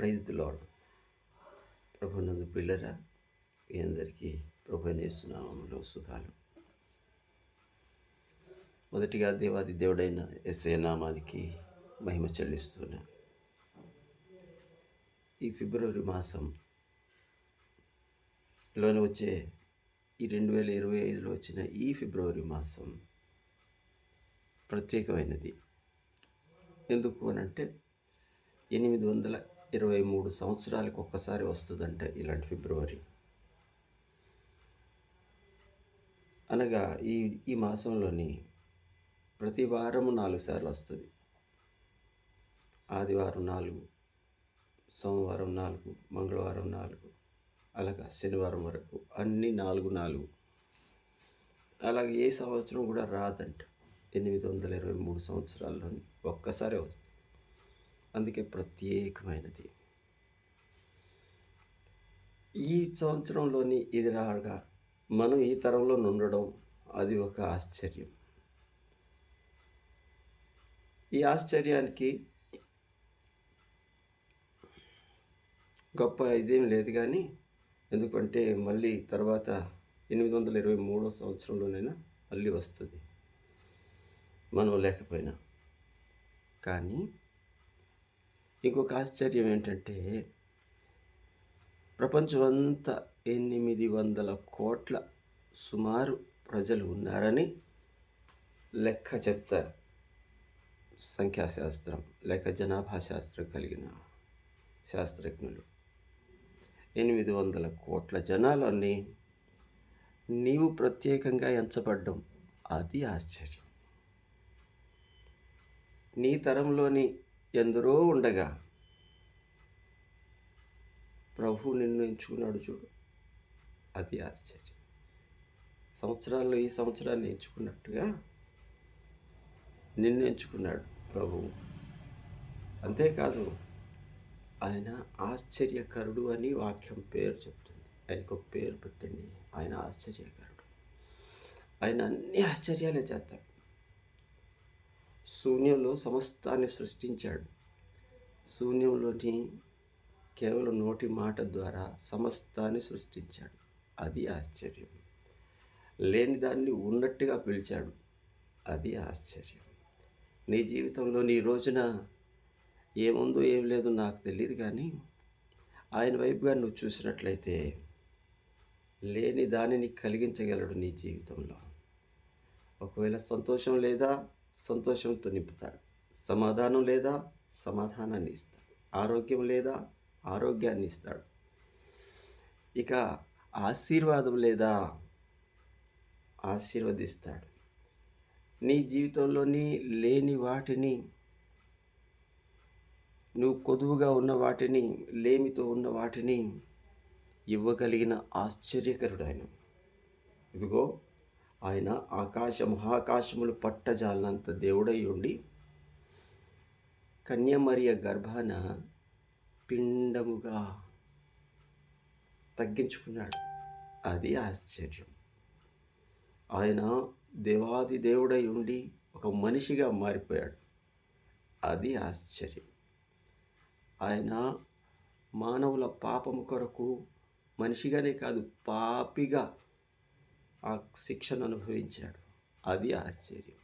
Praise the lord. ప్రభునందు పిల్లరా, మీ అందరికీ ప్రభువైన యేసు నామములో శుభాలు. మొదటిగా దేవాది దేవుడైన యేసయ్య నామానికి మహిమ చెల్లిస్తున్నాను. ఈ ఫిబ్రవరి మాసంలోని వచ్చే ఈ 2025లో వచ్చిన ఈ ఫిబ్రవరి మాసం ప్రత్యేకమైనది. ఎందుకు అనంటే 823 సంవత్సరాలకు ఒక్కసారి వస్తుందంటే ఇలాంటి ఫిబ్రవరి. అనగా ఈ మాసంలోని ప్రతి వారము 4 సార్లు వస్తుంది. ఆదివారం 4, సోమవారం 4, మంగళవారం 4, అలాగా శనివారం వరకు అన్నీ 4. అలాగే ఏ సంవత్సరం కూడా రాదంట. 823 సంవత్సరాల్లోని ఒక్కసారే వస్తుంది. అందుకే ప్రత్యేకమైనది. ఈ సంవత్సరంలోని ఇది రాగా మనం ఈ తరంలో ఉండడం అది ఒక ఆశ్చర్యం. ఈ ఆశ్చర్యానికి గొప్ప ఇదేం లేదు, కానీ ఎందుకంటే మళ్ళీ తర్వాత 823 సంవత్సరంలోనైనా మళ్ళీ వస్తుంది, మనం లేకపోయినా. కానీ ఇంకొక ఆశ్చర్యం ఏంటంటే ప్రపంచమంతా 800 కోట్ల సుమారు ప్రజలు ఉన్నారని లెక్క చెప్తారు. సంఖ్యాశాస్త్రం లేక జనాభా శాస్త్రం కలిగిన శాస్త్రజ్ఞులు 800 కోట్ల జనాలని నీవు ప్రత్యేకంగా ఎంచబడ్డం అది ఆశ్చర్యం. నీ తరంలోని ఎందరో ఉండగా ప్రభు నిన్ను ఎంచుకున్నాడు చూడు, అది ఆశ్చర్యం. సంవత్సరాల్లో ఈ సంవత్సరాన్ని ఎంచుకున్నట్టుగా నిన్ను ఎంచుకున్నాడు ప్రభువు. అంతేకాదు, ఆయన ఆశ్చర్యకరుడు అని వాక్యం పేరు చెప్తుంది. ఆయనకు ఒక పేరు పెట్టండి, ఆయన ఆశ్చర్యకరుడు. ఆయన అన్ని ఆశ్చర్యాలే చేస్తాడు. శూన్యంలో సమస్తాన్ని సృష్టించాడు. శూన్యంలోని కేవలం నోటి మాట ద్వారా సమస్తాన్ని సృష్టించాడు, అది ఆశ్చర్యం. లేని దాన్ని ఉన్నట్టుగా పిలిచాడు, అది ఆశ్చర్యం. నీ జీవితంలో నీ రోజున ఏముందో ఏం లేదో నాకు తెలియదు, కానీ ఆయన వైపుగా నువ్వు చూసినట్లయితే లేని దానిని కలిగించగలడు నీ జీవితంలో. ఒకవేళ సంతోషం లేదా సంతోషంతో నింపుతాడు, సమాధానం లేదా సమాధానాన్ని ఇస్తాడు, ఆరోగ్యం లేదా ఆరోగ్యాన్ని ఇస్తాడు, ఇక ఆశీర్వాదం లేదా ఆశీర్వదిస్తాడు. నీ జీవితంలోని లేని వాటిని, నువ్వు కొదువుగా ఉన్న వాటిని, లేమితో ఉన్న వాటిని ఇవ్వగలిగిన ఆశ్చర్యకరుడు ఆయన. ఇదిగో, ఆయన మహాకాశములు పట్టజాలనంత దేవుడై ఉండి కన్యమరియ గర్భాన పిండముగా తగ్గించుకున్నాడు, అది ఆశ్చర్యం. ఆయన దేవాది దేవుడై ఉండి ఒక మనిషిగా మారిపోయాడు, అది ఆశ్చర్యం. ఆయన మానవుల పాపము కొరకు మనిషిగానే కాదు, పాపిగా ఆ శిక్షను అనుభవించాడు, అది ఆశ్చర్యం.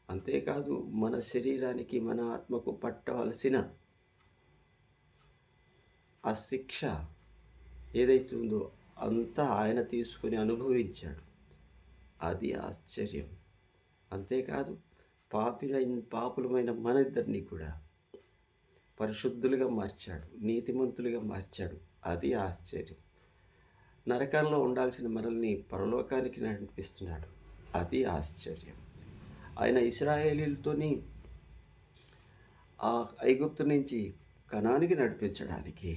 అంతేకాదు, మన శరీరానికి మన ఆత్మకు పట్టవలసిన ఆ శిక్ష ఏదైతే ఉందో అంతా ఆయన తీసుకొని అనుభవించాడు, అది ఆశ్చర్యం. అంతేకాదు, పాపులమైన మన ఇద్దరిని కూడా పరిశుద్ధులుగా మార్చాడు, నీతిమంతులుగా మార్చాడు, అది ఆశ్చర్యం. నరకంలో ఉండాల్సిన మనల్ని పరలోకానికి నడిపిస్తున్నాడు, అది ఆశ్చర్యం. ఆయన ఇశ్రాయేలీలతోని ఆ ఐగుప్తు నుంచి కనానికి నడిపించడానికి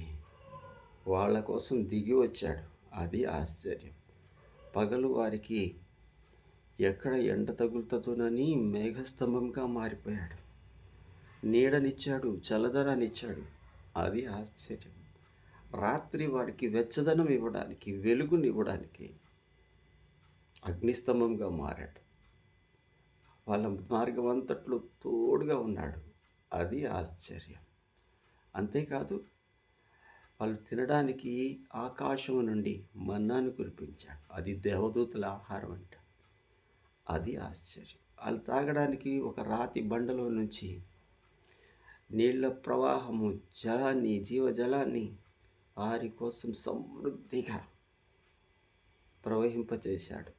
వాళ్ళ కోసం దిగి వచ్చాడు, అది ఆశ్చర్యం. పగలు వారికి ఎక్కడ ఎండ తగులుతుందోనని మేఘస్తంభంగా మారిపోయాడు, నీడనిచ్చాడు, చల్లదనాన్నిచ్చాడు, అది ఆశ్చర్యం. రాత్రి వాడికి వెచ్చదనం ఇవ్వడానికి, వెలుగునివ్వడానికి అగ్నిస్తంభంగా మారాడు, వాళ్ళ మార్గం అంతట్లో తోడుగా ఉన్నాడు, అది ఆశ్చర్యం. అంతేకాదు, వాళ్ళు తినడానికి ఆకాశం నుండి మన్నాను కురిపించాడు. అది దేవదూతల ఆహారం అంట. అది ఆశ్చర్యం. వాళ్ళు తాగడానికి ఒక రాతి బండలో నుంచి నీళ్ల ప్రవాహము జలాన్ని, జీవజలాన్ని వారి కోసం సమృద్ధిగా ప్రవహింపచేశాడు.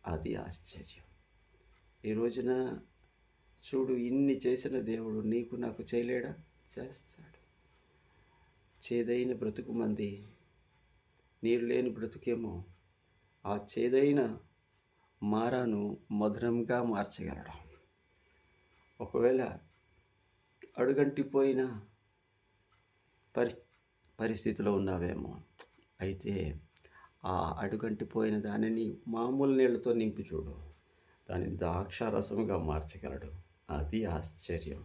అది ఆశ్చర్యం. ఈ రోజున చూడు, ఇన్ని చేసిన దేవుడు నీకు నాకు చేయలేడా? చేస్తాడు. చేదైన బ్రతుకు మంది, నీరు లేని బ్రతుకేమో ఆ చేదైన మారాను మధురంగా మార్చగలడు. ఒకవేళ అడుగంటిపోయిన పరిస్థితిలో ఉన్నావేమో, అయితే ఆ అడుగంటిపోయిన దానిని మామూలు నీళ్ళతో నింపి చూడు, దానిని ద్రాక్షారసముగా మార్చగలడు. అది ఆశ్చర్యం.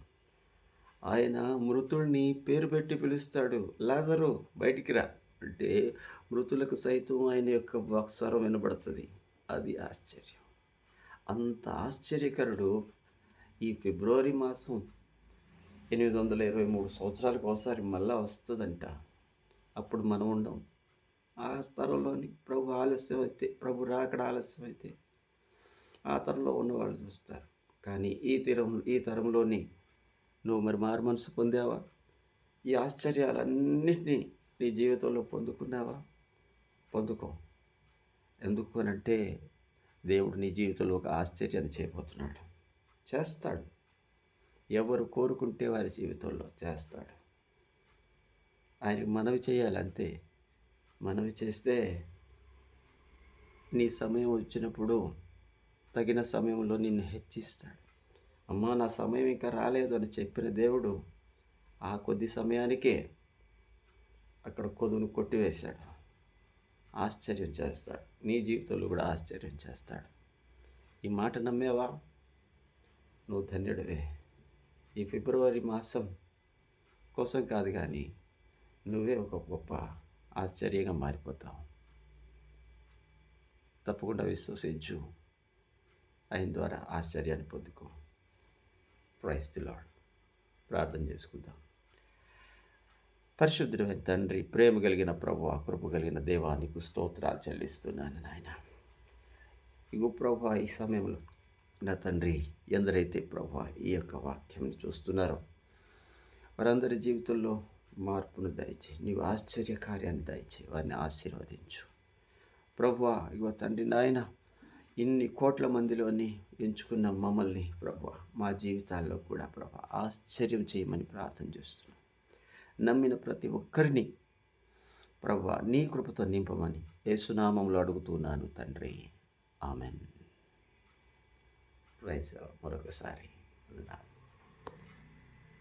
ఆయన మృతుడిని పేరు పెట్టి పిలుస్తాడు, లాజరు బయటికి రా అంటే మృతులకు సైతం ఆయన యొక్క స్వరం వినబడుతుంది. అది ఆశ్చర్యం. అంత ఆశ్చర్యకరుడు. ఈ ఫిబ్రవరి మాసం 823 సంవత్సరాలకు ఒకసారి మళ్ళా వస్తుందంట. అప్పుడు మనం ఉండం. ఆ తరంలోని ప్రభు ఆలస్యం అయితే, ప్రభు రాకడ ఆలస్యం అయితే ఆ తరంలో ఉన్నవాళ్ళు చూస్తారు. కానీ ఈ తరంలోని నువ్వు మరి మారు మనసు పొందావా? ఈ ఆశ్చర్యాలన్నింటినీ నీ జీవితంలో పొందుకున్నావా? పొందుకో. ఎందుకు అనంటే దేవుడు నీ జీవితంలో ఒక ఆశ్చర్యాన్ని చేయబోతున్నాడు. చేస్తాడు. ఎవరు కోరుకుంటే వారి జీవితంలో చేస్తాడు. ఆయనకు మనవి చేయాలంతే. మనవి చేస్తే నీ సమయం వచ్చినప్పుడు తగిన సమయంలో నిన్ను హెచ్చిస్తాడు. అమ్మా, నా సమయం ఇంకా రాలేదు అని చెప్పిన దేవుడు ఆ కొద్ది సమయానికే అక్కడ కొదువును కొట్టివేశాడు. ఆశ్చర్యం చేస్తాడు. నీ జీవితంలో కూడా ఆశ్చర్యం చేస్తాడు. ఈ మాట నమ్మేవా? నువ్వు ధన్యుడివే. ఈ ఫిబ్రవరి మాసం కోసం కాదు, కానీ నువ్వే ఒక గొప్ప ఆశ్చర్యంగా మారిపోతావు. తప్పకుండా విశ్వసించు. ఆయన ద్వారా ఆశ్చర్యాన్ని పొందుకో. Praise the Lord. ప్రార్థన చేసుకుందాం. పరిశుద్ధుడైన తండ్రి, ప్రేమ కలిగిన ప్రభువా, కృప కలిగిన దేవా, నీకు స్తోత్రాలు చెల్లిస్తున్నాను నాయన. ఇగో ప్రభువా, ఈ సమయంలో నా తండ్రి, ఎందరైతే ప్రభువా ఈ యొక్క వాక్యం చూస్తున్నారో వారందరి జీవితంలో మార్పును దయచే, నీవు ఆశ్చర్య కార్యాన్ని దయచే, వారిని ఆశీర్వదించు ప్రభువా. ఇగో తండ్రి నాయన, ఇన్ని కోట్ల మందిలోని ఎంచుకున్న మమ్మల్ని ప్రభువా మా జీవితాల్లో కూడా ప్రభువా ఆశ్చర్యం చేయమని ప్రార్థన చేస్తున్నాం. నమ్మిన ప్రతి ఒక్కరిని ప్రభువా నీ కృపతో నింపమని యేసునామంలో అడుగుతున్నాను తండ్రి. ఆమెన్. ప్రైజ్ మరొకసారి.